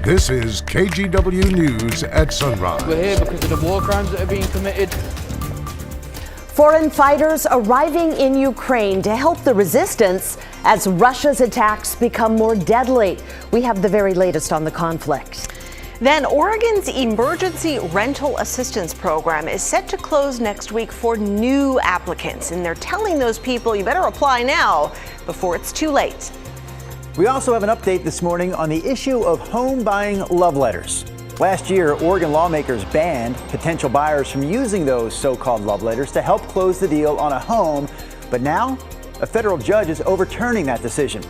This is KGW News at Sunrise. We're here because of the war crimes that are being committed. Foreign fighters arriving in Ukraine to help the resistance as Russia's attacks become more deadly. We have the very latest on the conflict. Then Oregon's emergency rental assistance program is set to close next week for new applicants. And they're telling those people you better apply now before it's too late. We also have an update this morning on the issue of home buying love letters. Last year, Oregon lawmakers banned potential buyers from using those so-called love letters to help close the deal on a home. But now, a federal judge is overturning that decision.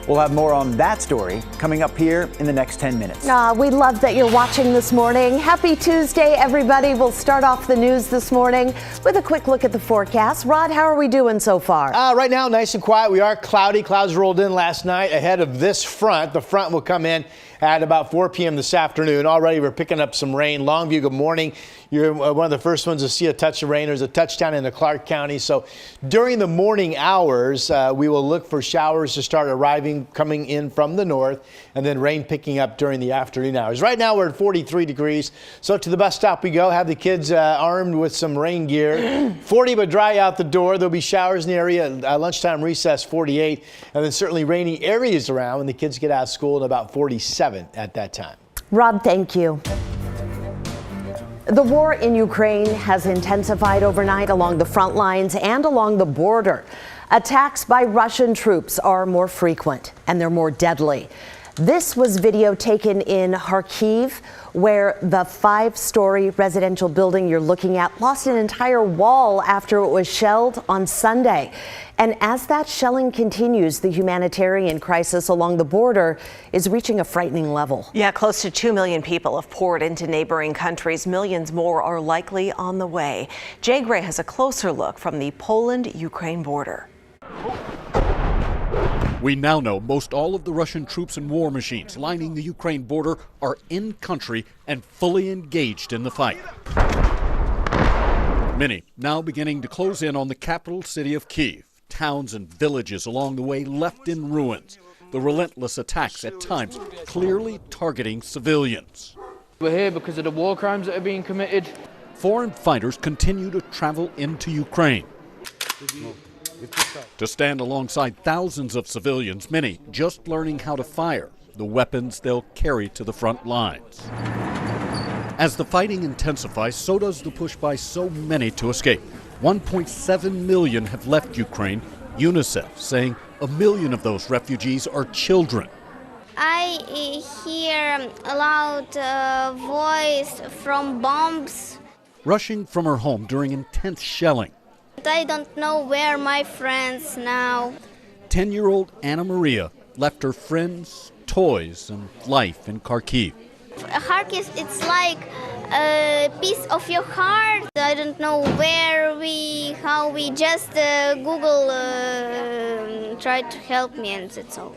We'll have more on that story coming up here in the next 10 minutes. We love that you're watching this morning. Happy Tuesday, everybody. We'll start off the news this morning with a quick look at the forecast. Rod, how are we doing so far? Right now, nice and quiet. We are cloudy. Clouds rolled in last night ahead of this front. The front will come in at about 4 p.m. this afternoon. Already we're picking up some rain. Longview, good morning. You're one of the first ones to see a touch of rain. There's a touchdown into Clark County. So during the morning hours, we will look for showers to start arriving, coming in from the north, and then rain picking up during the afternoon hours. Right now we're at 43 degrees. So to the bus stop we go. Have the kids armed with some rain gear. 40 but dry out the door. There'll be showers in the area. Lunchtime recess 48, and then certainly rainy areas around when the kids get out of school at about 47 at that time. Rob, thank you. The war in Ukraine has intensified overnight along the front lines and along the border. Attacks by Russian troops are more frequent and they're more deadly. This was video taken in Kharkiv, where the 5-story residential building you're looking at lost an entire wall after it was shelled on Sunday. And as that shelling continues, the humanitarian crisis along the border is reaching a frightening level. Yeah, close to 2 million people have poured into neighboring countries. Millions more are likely on the way. Jay Gray has a closer look from the Poland-Ukraine border. We now know most all of the Russian troops and war machines lining the Ukraine border are in country and fully engaged in the fight. Many now beginning to close in on the capital city of Kyiv. Towns and villages along the way left in ruins. The relentless attacks at times clearly targeting civilians. We're here because of the war crimes that are being committed. Foreign fighters continue to travel into Ukraine to stand alongside thousands of civilians, many just learning how to fire the weapons they'll carry to the front lines. As the fighting intensifies, so does the push by so many to escape. 1.7 million have left Ukraine, UNICEF saying 1 million of those refugees are children. I hear a loud voice from bombs. Rushing from her home during intense shelling. I don't know where my friends now. 10-year-old Anna Maria left her friends, toys, and life in Kharkiv. Kharkiv, it's like a piece of your heart. I don't know how we just Google tried to help me, and that's all.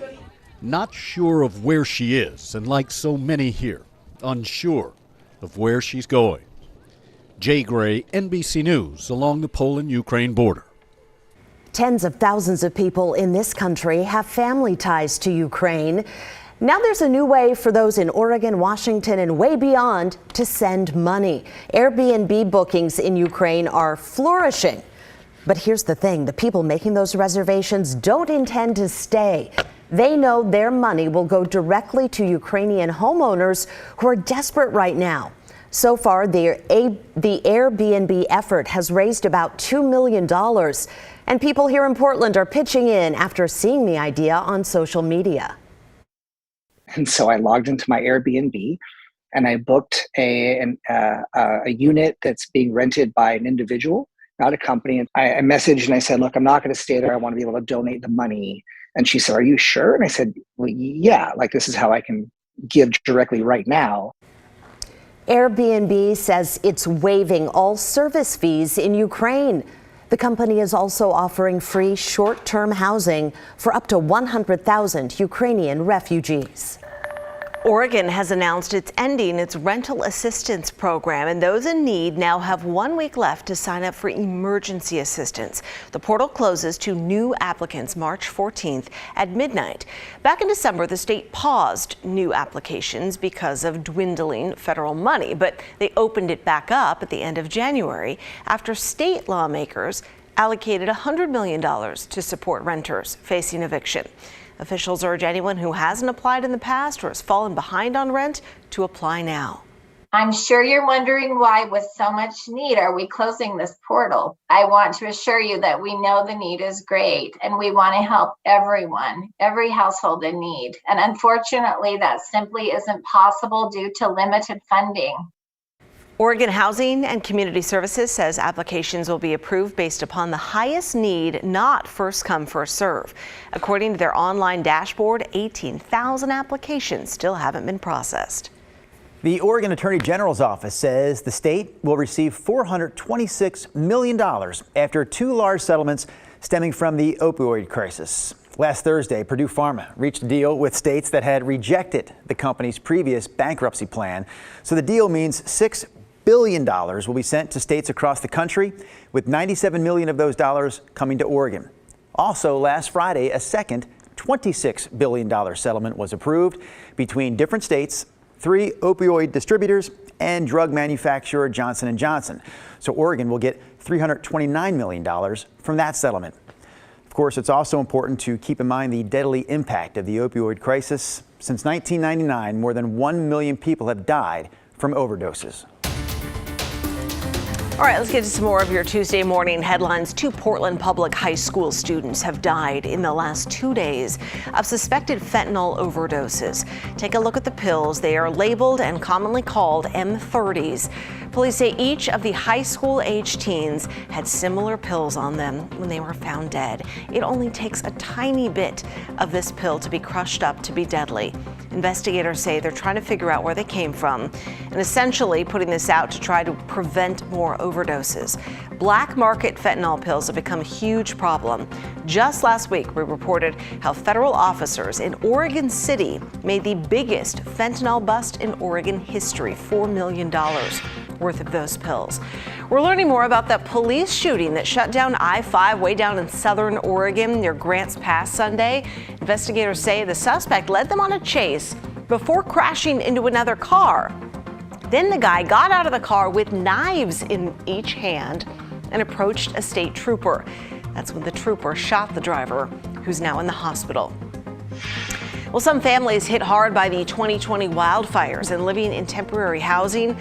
Not sure of where she is, and like so many here, unsure of where she's going. Jay Gray, NBC News, along the Poland-Ukraine border. Tens of thousands of people in this country have family ties to Ukraine. Now there's a new way for those in Oregon, Washington, and way beyond to send money. Airbnb bookings in Ukraine are flourishing. But here's the thing, the people making those reservations don't intend to stay. They know their money will go directly to Ukrainian homeowners who are desperate right now. So far, the Airbnb effort has raised about $2 million. And people here in Portland are pitching in after seeing the idea on social media. And so I logged into my Airbnb and I booked a unit that's being rented by an individual, not a company. And I messaged and I said, look, I'm not going to stay there. I want to be able to donate the money. And she said, are you sure? And I said, well, yeah, like this is how I can give directly right now. Airbnb says it's waiving all service fees in Ukraine. The company is also offering free short-term housing for up to 100,000 Ukrainian refugees. Oregon has announced it's ending its rental assistance program, and those in need now have 1 week left to sign up for emergency assistance. The portal closes to new applicants March 14th at midnight. Back in December, the state paused new applications because of dwindling federal money, but they opened it back up at the end of January after state lawmakers allocated $100 million to support renters facing eviction. Officials urge anyone who hasn't applied in the past or has fallen behind on rent to apply now. I'm sure you're wondering why, with so much need, are we closing this portal? I want to assure you that we know the need is great and we want to help everyone, every household in need. And unfortunately, that simply isn't possible due to limited funding. Oregon Housing and Community Services says applications will be approved based upon the highest need, not first come, first serve. According to their online dashboard, 18,000 applications still haven't been processed. The Oregon Attorney General's office says the state will receive $426 million after 2 large settlements stemming from the opioid crisis. Last Thursday, Purdue Pharma reached a deal with states that had rejected the company's previous bankruptcy plan. So the deal means $6 billion will be sent to states across the country, with $97 million of those dollars coming to Oregon. Also, last Friday, a second $26 billion settlement was approved between different states, 3 opioid distributors, and drug manufacturer Johnson & Johnson. So Oregon will get $329 million from that settlement. Of course, it's also important to keep in mind the deadly impact of the opioid crisis. Since 1999, more than 1 million people have died from overdoses. All right, let's get to some more of your Tuesday morning headlines. 2 Portland public high school students have died in the last 2 days of suspected fentanyl overdoses. Take a look at the pills. They are labeled and commonly called M30s. Police say each of the high school age teens had similar pills on them when they were found dead. It only takes a tiny bit of this pill to be crushed up to be deadly. Investigators say they're trying to figure out where they came from and essentially putting this out to try to prevent more overdoses. Black market fentanyl pills have become a huge problem. Just last week, we reported how federal officers in Oregon City made the biggest fentanyl bust in Oregon history, $4 million worth of those pills. We're learning more about that police shooting that shut down I-5 way down in southern Oregon near Grants Pass Sunday. Investigators say the suspect led them on a chase before crashing into another car. Then the guy got out of the car with knives in each hand and approached a state trooper. That's when the trooper shot the driver, who's now in the hospital. Well, some families hit hard by the 2020 wildfires and living in temporary housing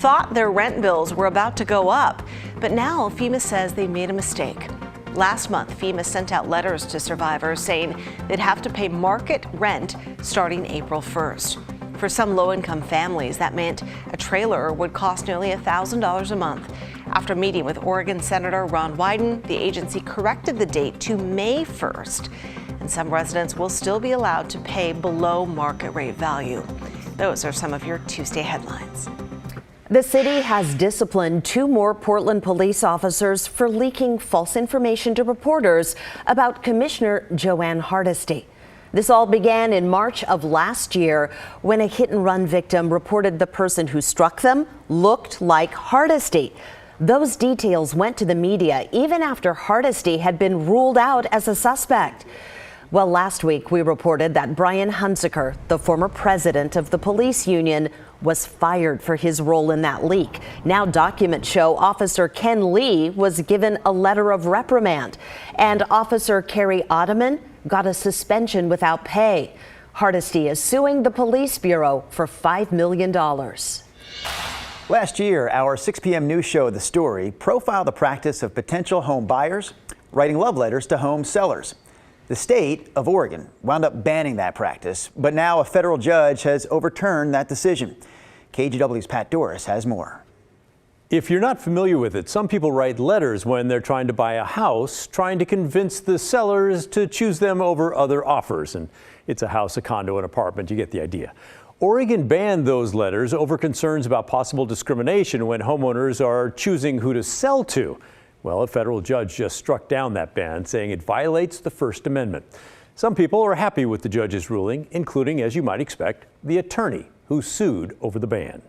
thought their rent bills were about to go up. But now FEMA says they made a mistake. Last month, FEMA sent out letters to survivors saying they'd have to pay market rent starting April 1st. For some low-income families, that meant a trailer would cost nearly $1,000 a month. After meeting with Oregon Senator Ron Wyden, the agency corrected the date to May 1st, and some residents will still be allowed to pay below market rate value. Those are some of your Tuesday headlines. The city has disciplined 2 more Portland police officers for leaking false information to reporters about Commissioner Joanne Hardesty. This all began in March of last year when a hit-and-run victim reported the person who struck them looked like Hardesty. Those details went to the media even after Hardesty had been ruled out as a suspect. Well, last week we reported that Brian Hunziker, the former president of the police union, was fired for his role in that leak. Now documents show Officer Ken Lee was given a letter of reprimand, and Officer Carrie Ottoman got a suspension without pay. Hardesty is suing the police bureau for $5 million. Last year, our 6 p.m. news show, The Story, profiled the practice of potential home buyers writing love letters to home sellers. The state of Oregon wound up banning that practice, but now a federal judge has overturned that decision. KGW's Pat Doris has more. If you're not familiar with it, some people write letters when they're trying to buy a house, trying to convince the sellers to choose them over other offers. And it's a house, a condo, an apartment. You get the idea. Oregon banned those letters over concerns about possible discrimination when homeowners are choosing who to sell to. Well, a federal judge just struck down that ban, saying it violates the First Amendment. Some people are happy with the judge's ruling, including, as you might expect, the attorney who sued over the ban.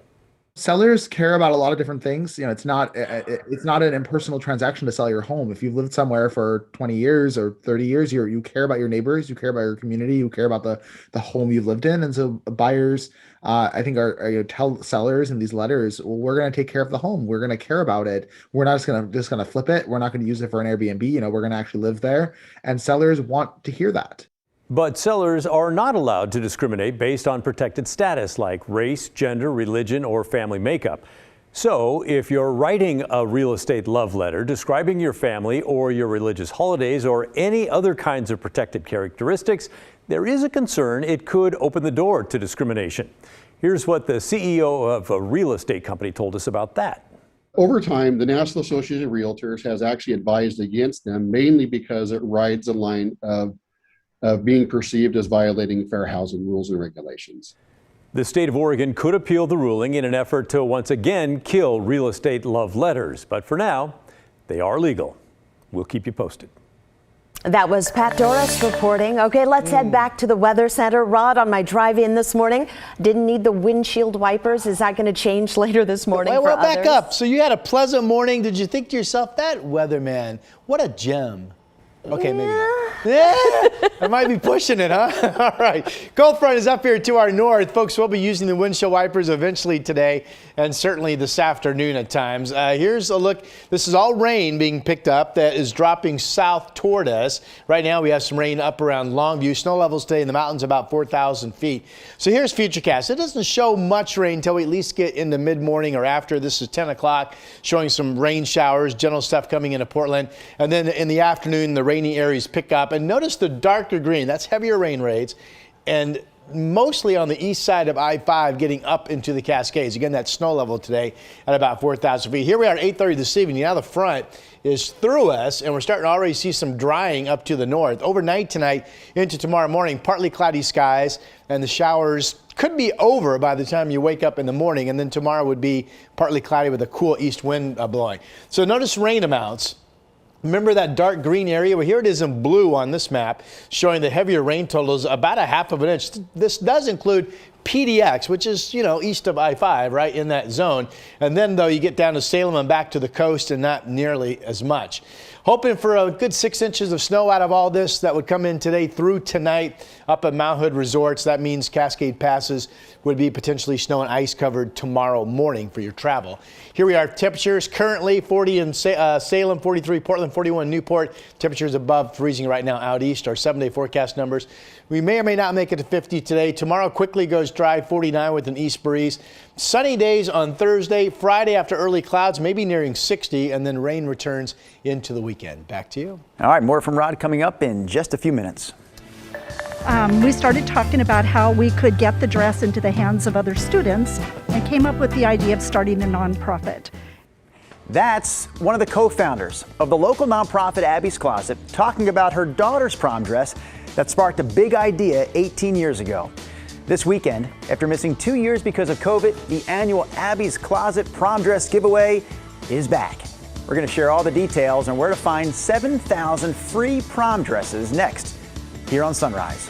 Sellers care about a lot of different things. You know, it's not an impersonal transaction to sell your home. If you've lived somewhere for 20 years or 30 years, you care about your neighbors, you care about your community, you care about the home you've lived in. And so buyers, I think, tell sellers in these letters, well, we're going to take care of the home. We're going to care about it. We're not just going to flip it. We're not going to use it for an Airbnb. You know, we're going to actually live there. And sellers want to hear that. But sellers are not allowed to discriminate based on protected status like race, gender, religion, or family makeup. So if you're writing a real estate love letter describing your family or your religious holidays or any other kinds of protected characteristics, there is a concern it could open the door to discrimination. Here's what the CEO of a real estate company told us about that. Over time, the National Association of Realtors has actually advised against them, mainly because it rides a line of being perceived as violating fair housing rules and regulations. The state of Oregon could appeal the ruling in an effort to once again kill real estate love letters. But for now, they are legal. We'll keep you posted. That was Pat Doris reporting. Okay, let's head back to the Weather Center. Rod, on my drive in this morning, didn't need the windshield wipers. Is that going to change later this morning for others? Back up. So you had a pleasant morning. Did you think to yourself, that weatherman, what a gem? Okay, maybe not. Yeah, I might be pushing it, huh? All right. Cold front is up here to our north. Folks will be using the windshield wipers eventually today and certainly this afternoon at times. Here's a look. This is all rain being picked up that is dropping south toward us. Right now we have some rain up around Longview. Snow levels today in the mountains about 4,000 feet. So here's Futurecast. It doesn't show much rain until we at least get into mid-morning or after. This is 10 o'clock, showing some rain showers, general stuff coming into Portland. And then in the afternoon, the rainy areas pick up. And notice the darker green, that's heavier rain rates, and mostly on the east side of I-5 getting up into the Cascades. Again, that snow level today at about 4,000 feet. Here we are at 8:30 this evening. Now the front is through us, and we're starting to already see some drying up to the north. Overnight tonight into tomorrow morning, partly cloudy skies, and the showers could be over by the time you wake up in the morning, and then tomorrow would be partly cloudy with a cool east wind blowing. So notice rain amounts. Remember that dark green area? Well, here it is in blue on this map, showing the heavier rain totals, about a half of an inch. This does include PDX, which is, east of I-5, right in that zone. And then, though, you get down to Salem and back to the coast and not nearly as much. Hoping for a good 6 inches of snow out of all this that would come in today through tonight up at Mount Hood Resorts. That means Cascade Passes would be potentially snow and ice covered tomorrow morning for your travel. Here we are, temperatures currently 40 in Salem, 43 Portland, 41 Newport. Temperatures above freezing right now out east. Our 7-day forecast numbers. We may or may not make it to 50 today. Tomorrow quickly goes dry, 49 with an east breeze. Sunny days on Thursday, Friday after early clouds, maybe nearing 60, and then rain returns into the weekend. Back to you. All right, more from Rod coming up in just a few minutes. We started talking about how we could get the dress into the hands of other students and came up with the idea of starting a nonprofit. That's one of the co-founders of the local nonprofit Abby's Closet talking about her daughter's prom dress that sparked a big idea 18 years ago. This weekend, after missing 2 years because of COVID, the annual Abby's Closet prom dress giveaway is back. We're going to share all the details on where to find 7,000 free prom dresses next here on Sunrise.